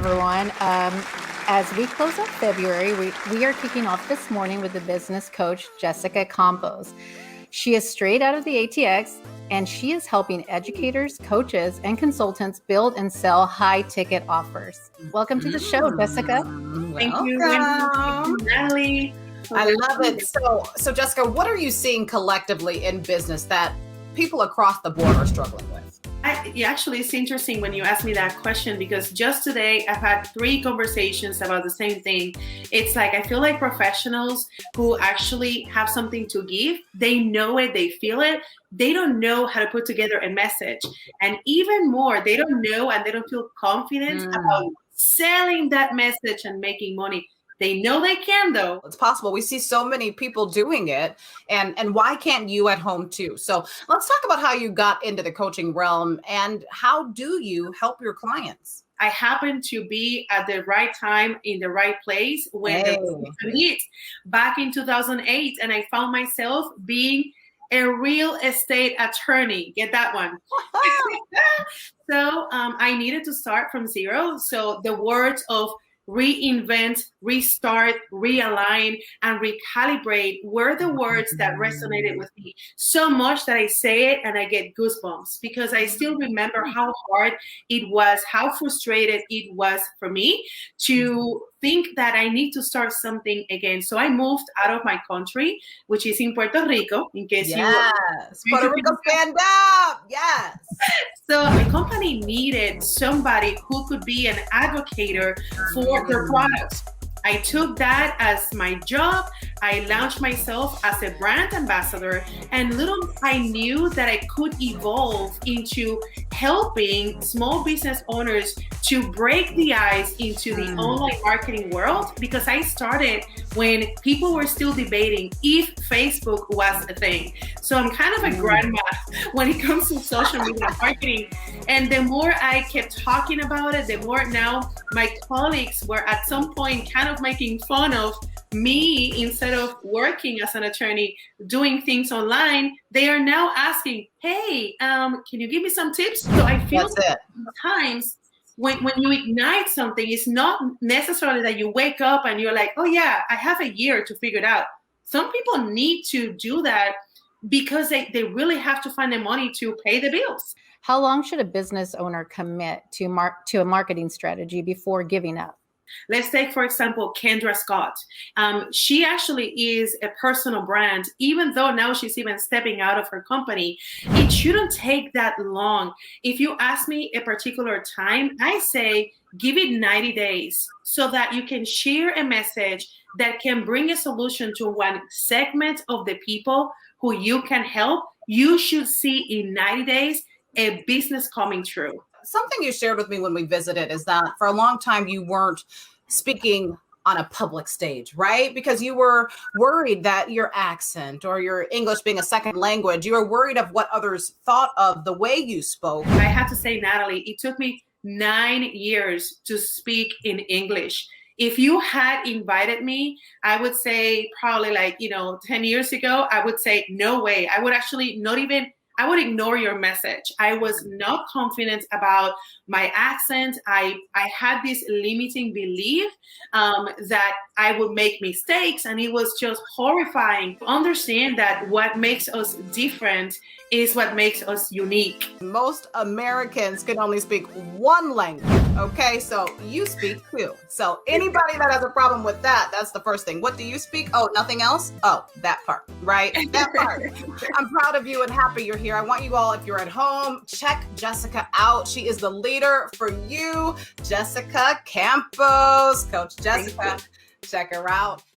everyone. As we close out February, we are kicking off this morning with the business coach, Jessica Campos. She is straight out of the ATX, and she is helping educators, coaches, and consultants build and sell high-ticket offers. Welcome to the show, Jessica. Thank you, Natalie. I love it. So Jessica, what are you seeing collectively in business that people across the board are struggling with? Actually, it's interesting when you ask me that question, because just today I've had 3 conversations about the same thing. It's like, I feel like professionals who actually have something to give, they know it, they feel it. They don't know how to put together a message. And even more, they don't know and they don't feel confident about selling that message and making money. They know they can, though. It's possible. We see so many people doing it. And why can't you at home too? So let's talk about how you got into the coaching realm and how do you help your clients? I happened to be at the right time in the right place when the hit back in 2008. And I found myself being a real estate attorney. Get that one. So I needed to start from zero. So the words of reinvent, restart, realign, and recalibrate were the words that resonated with me so much that I say it and I get goosebumps, because I still remember how hard it was, how frustrated it was for me to think that I need to start something again. So I moved out of my country, which is in Puerto Rico, in case Puerto Rico, stand up. Yes. So the company needed somebody who could be an advocate for their products. I took that as my job. I launched myself as a brand ambassador, and little I knew that I could evolve into helping small business owners to break the ice into the online marketing world, because I started when people were still debating if Facebook was a thing. So I'm kind of a grandma when it comes to social media marketing. And the more I kept talking about it, the more now my colleagues were at some point kind of making fun of me. Instead of working as an attorney, doing things online, they are now asking, hey, can you give me some tips? So I feel sometimes when you ignite something, it's not necessarily that you wake up and you're like, oh yeah, I have a year to figure it out. Some people need to do that because they really have to find the money to pay the bills. How long should a business owner commit to a marketing strategy before giving up? Let's take, for example, Kendra Scott. She actually is a personal brand, even though now she's even stepping out of her company. It shouldn't take that long. If you ask me a particular time, I say give it 90 days so that you can share a message that can bring a solution to one segment of the people who you can help. You should see in 90 days a business coming true. Something you shared with me when we visited is that for a long time you weren't speaking on a public stage, right? Because you were worried that your accent or your English being a second language, you were worried of what others thought of the way you spoke. I have to say, Natalie, it took me 9 years to speak in English. If you had invited me, I would say probably 10 years ago, I would say, no way. I would actually I would ignore your message. I was not confident about my accent. I had this limiting belief that I would make mistakes, and it was just horrifying. Understand that what makes us different is what makes us unique. Most Americans can only speak one language, okay? So you speak 2. So anybody that has a problem with that, that's the first thing. What do you speak? Oh, nothing else? Oh, that part, right? That part. I'm proud of you and happy you're here. I want you all, if you're at home, check Jessica out. She is the leader for you, Jessica Campos. Coach Jessica, check her out.